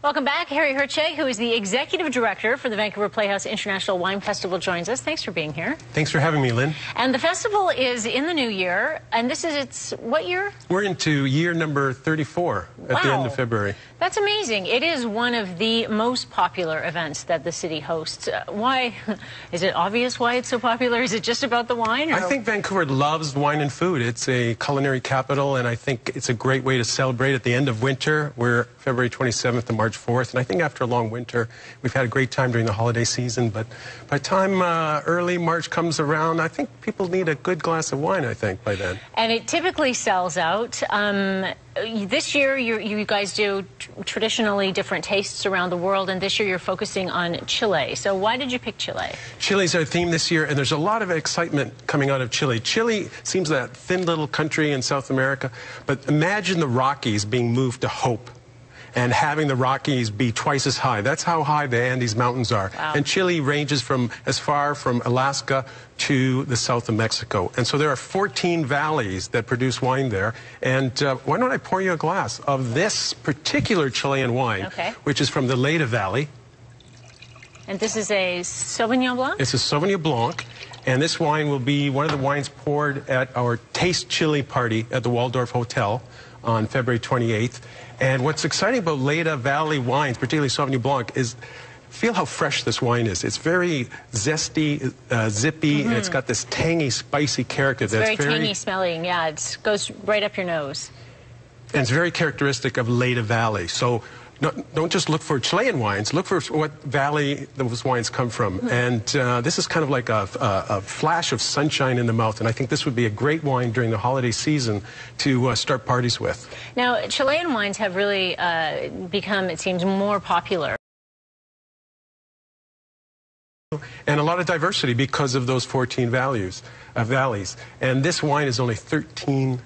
Welcome back. Harry Hertscheg, who is the Executive Director for the Vancouver Playhouse International Wine Festival, joins us. Thanks for being here. Thanks for having me, Lynn. And the festival is in the new year, and this is its what year? We're into year number 34 at the end of February. That's amazing. It is one of the most popular events that the city hosts. Why? Is it obvious why it's so popular? Is it just about the wine? Or? I think Vancouver loves wine and food. It's a culinary capital, and I think it's a great way to celebrate at the end of winter. We're February 27th to March 4th, and I think after a long winter, we've had a great time during the holiday season, but by the time early March comes around, I think people need a good glass of wine, I think, by then. And it typically sells out. This year, you guys do traditionally different tastes around the world, and this year you're focusing on Chile. So why did you pick Chile? Chile's our theme this year, and there's a lot of excitement coming out of Chile. Chile seems that thin little country in South America, but imagine the Rockies being moved to Hope and having the Rockies be twice as high. That's how high the Andes Mountains are. Wow. And Chile ranges from as far from Alaska to the south of Mexico. And so there are 14 valleys that produce wine there. And why don't I pour you a glass of this particular Chilean wine, which is from the Leyda Valley. And this is a Sauvignon Blanc? It's a Sauvignon Blanc. And this wine will be one of the wines poured at our Taste Chile party at the Waldorf Hotel on February 28th. And what's exciting about Leyda Valley wines, particularly Sauvignon Blanc, is feel how fresh this wine is. It's very zesty, zippy, and it's got this tangy, spicy character. It's very tangy smelling, yeah. It goes right up your nose. And it's very characteristic of Leyda Valley. So don't just look for Chilean wines. Look for what valley those wines come from. And this is kind of like a flash of sunshine in the mouth. And I think this would be a great wine during the holiday season to start parties with. Now, Chilean wines have really become, it seems, more popular. And a lot of diversity because of those 14 valleys. And this wine is only $13.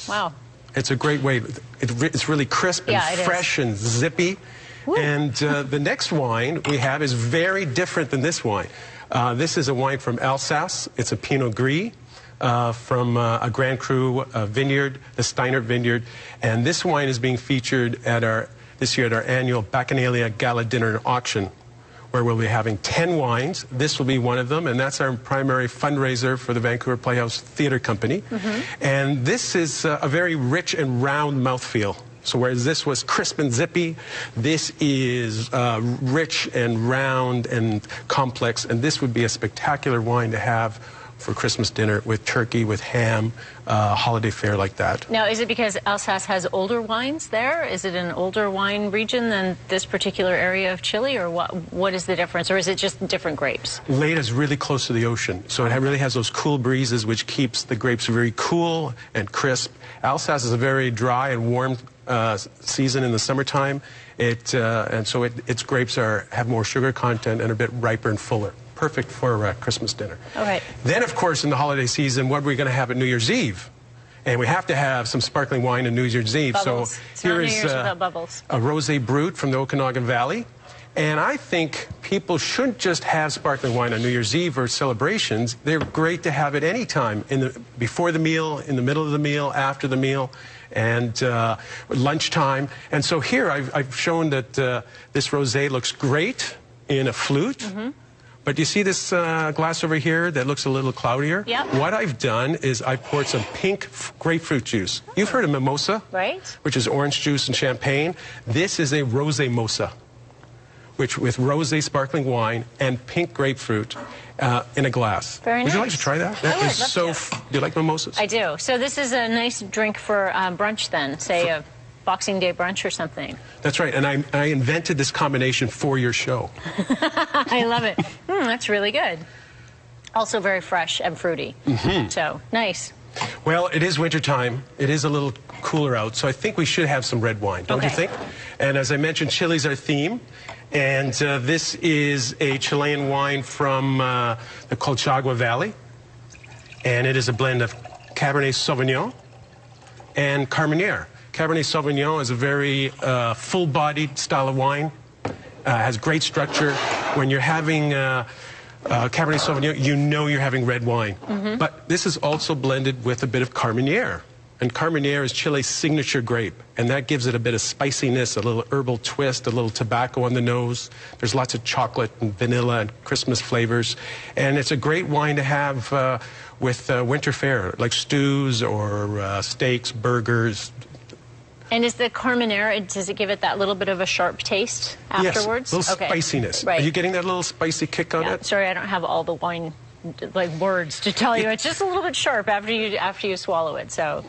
Wow. It's a great way. It's really crisp and fresh and zippy. Woo. And the next wine we have is very different than this wine. This is a wine from Alsace. It's a Pinot Gris from a Grand Cru vineyard, the Steinert Vineyard. And this wine is being featured at this year at our annual Bacchanalia Gala Dinner and Auction, where we'll be having 10 wines. This will be one of them, and that's our primary fundraiser for the Vancouver Playhouse Theatre Company. And this is a very rich and round mouthfeel. So whereas this was crisp and zippy, this is rich and round and complex, and this would be a spectacular wine to have for Christmas dinner with turkey, with ham, holiday fare like that. Now, is it because Alsace has older wines there? Is it an older wine region than this particular area of Chile, or what is the difference? Or is it just different grapes? Leyda is really close to the ocean, so it really has those cool breezes, which keeps the grapes very cool and crisp. Alsace is a very dry and warm season in the summertime, and so its grapes have more sugar content and are a bit riper and fuller. Perfect for Christmas dinner. All right. Then, of course, in the holiday season, what are we going to have at New Year's Eve? And we have to have some sparkling wine on New Year's Eve. Bubbles. So here is a Rosé Brut from the Okanagan Valley. And I think people shouldn't just have sparkling wine on New Year's Eve or celebrations. They're great to have at any time, before the meal, in the middle of the meal, after the meal, and lunchtime. And so here I've shown that this rosé looks great in a flute. But you see this glass over here that looks a little cloudier? Yep. What I've done is I poured some pink grapefruit juice. You've heard of mimosa? Right. Which is orange juice and champagne. This is a rosé mosa, which with rosé sparkling wine and pink grapefruit in a glass. Very nice. Would you like to try that? That is so. Do you like mimosas? I do. So this is a nice drink for brunch then, say a Boxing Day brunch or something. That's right, and I invented this combination for your show. I love it. That's really good. Also very fresh and fruity. So, nice. Well, it is wintertime. It is a little cooler out, so I think we should have some red wine, don't you think? And as I mentioned, Chile's our theme. And this is a Chilean wine from the Colliar Valley. And it is a blend of Cabernet Sauvignon and Carmenere. Cabernet Sauvignon is a very full-bodied style of wine. Has great structure. When you're having Cabernet Sauvignon, you know you're having red wine. But this is also blended with a bit of Carmenere. And Carmenere is Chile's signature grape, and that gives it a bit of spiciness, a little herbal twist, a little tobacco on the nose. There's lots of chocolate and vanilla and Christmas flavors. And it's a great wine to have with winter fare, like stews or steaks, burgers. And is the Carmenere, does it give it that little bit of a sharp taste afterwards? Yes, a little spiciness. Right. Are you getting that little spicy kick on it? Sorry, I don't have all the wine words to tell you. It's just a little bit sharp after you swallow it. So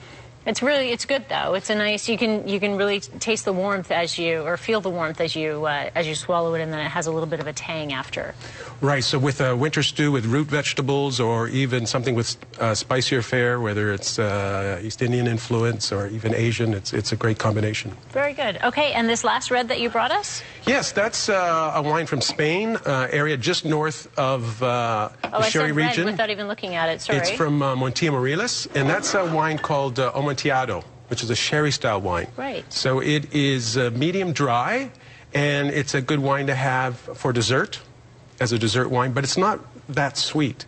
it's good though. It's a nice, you can really taste the warmth or feel the warmth as you swallow it, and then it has a little bit of a tang after. Right, so with a winter stew with root vegetables, or even something with spicier fare, whether it's East Indian influence or even Asian, it's a great combination. Very good. Okay, and this last red that you brought us? Yes, that's a wine from Spain, area just north of the Sherry region. Red without even looking at it, sorry. It's from Montilla Moriles, and that's a wine called Amontillado, which is a sherry-style wine. Right. So it is medium dry, and it's a good wine to have for dessert, as a dessert wine, but it's not that sweet.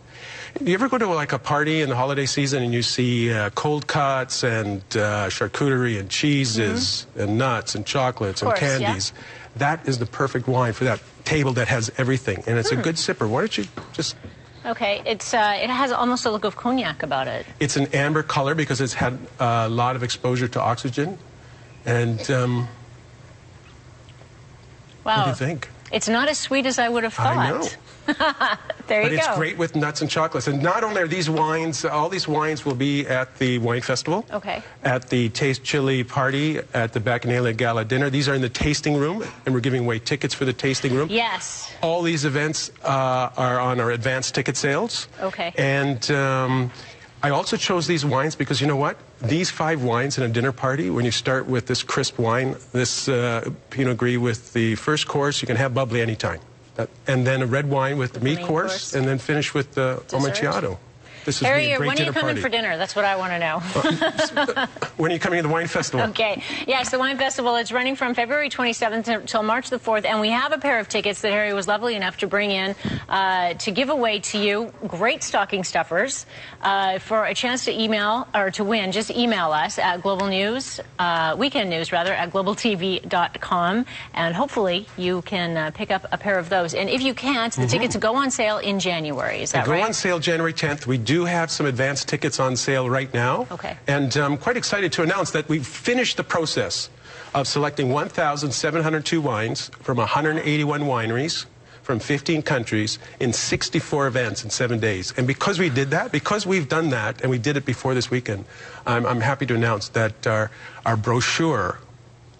You ever go to like a party in the holiday season and you see cold cuts and charcuterie and cheeses and nuts and chocolates and candies? Yeah. That is the perfect wine for that table that has everything, and it's a good sipper. Why don't you just... Okay, it has almost a look of cognac about it. It's an amber color because it's had a lot of exposure to oxygen. And wow. What do you think? It's not as sweet as I would have thought. I know. There you go. But it's great with nuts and chocolates. And not only are these wines, all these wines will be at the wine festival. Okay. At the Taste Chile party, at the Bacchanalia Gala dinner. These are in the tasting room, and we're giving away tickets for the tasting room. Yes. All these events are on our advanced ticket sales. Okay. And I also chose these wines because, you know what? These 5 wines in a dinner party, when you start with this crisp wine, this Pinot Gris with the first course, you can have bubbly anytime. And then a red wine with the meat course, and then finish with the Amontillado. This is Harry, a great when are you coming party. for dinner? That's what I want to know. When are you coming to the wine festival? Okay. Yes, the wine festival is running from February 27th until March the 4th, and we have a pair of tickets that Harry was lovely enough to bring in to give away to you. Great stocking stuffers. For a chance to email or to win, just email us at Global News, Weekend News rather, at globaltv.com, and hopefully you can pick up a pair of those. And if you can't, the tickets go on sale in January. Is that right? They go on sale January 10th. We do have some advanced tickets on sale right now. Okay. And I'm quite excited to announce that we've finished the process of selecting 1,702 wines from 181 wineries from 15 countries in 64 events in 7 days. And because we did that, because we've done that, and we did it before this weekend, I'm happy to announce that our brochure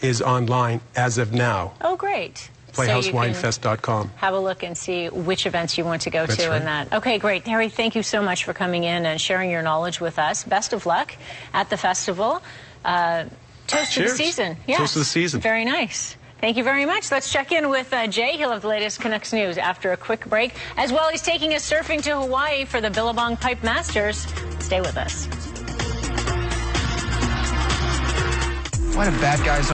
is online as of now. Oh, great. PlayhouseWinefest.com. Have a look and see which events you want to go to right. and that. Okay, great. Harry, thank you so much for coming in and sharing your knowledge with us. Best of luck at the festival. Toast to the season. Yes. Toast to the season. Very nice. Thank you very much. Let's check in with Jay. He'll have the latest Canucks news after a quick break. As well, he's taking us surfing to Hawaii for the Billabong Pipe Masters. Stay with us. Why do bad guys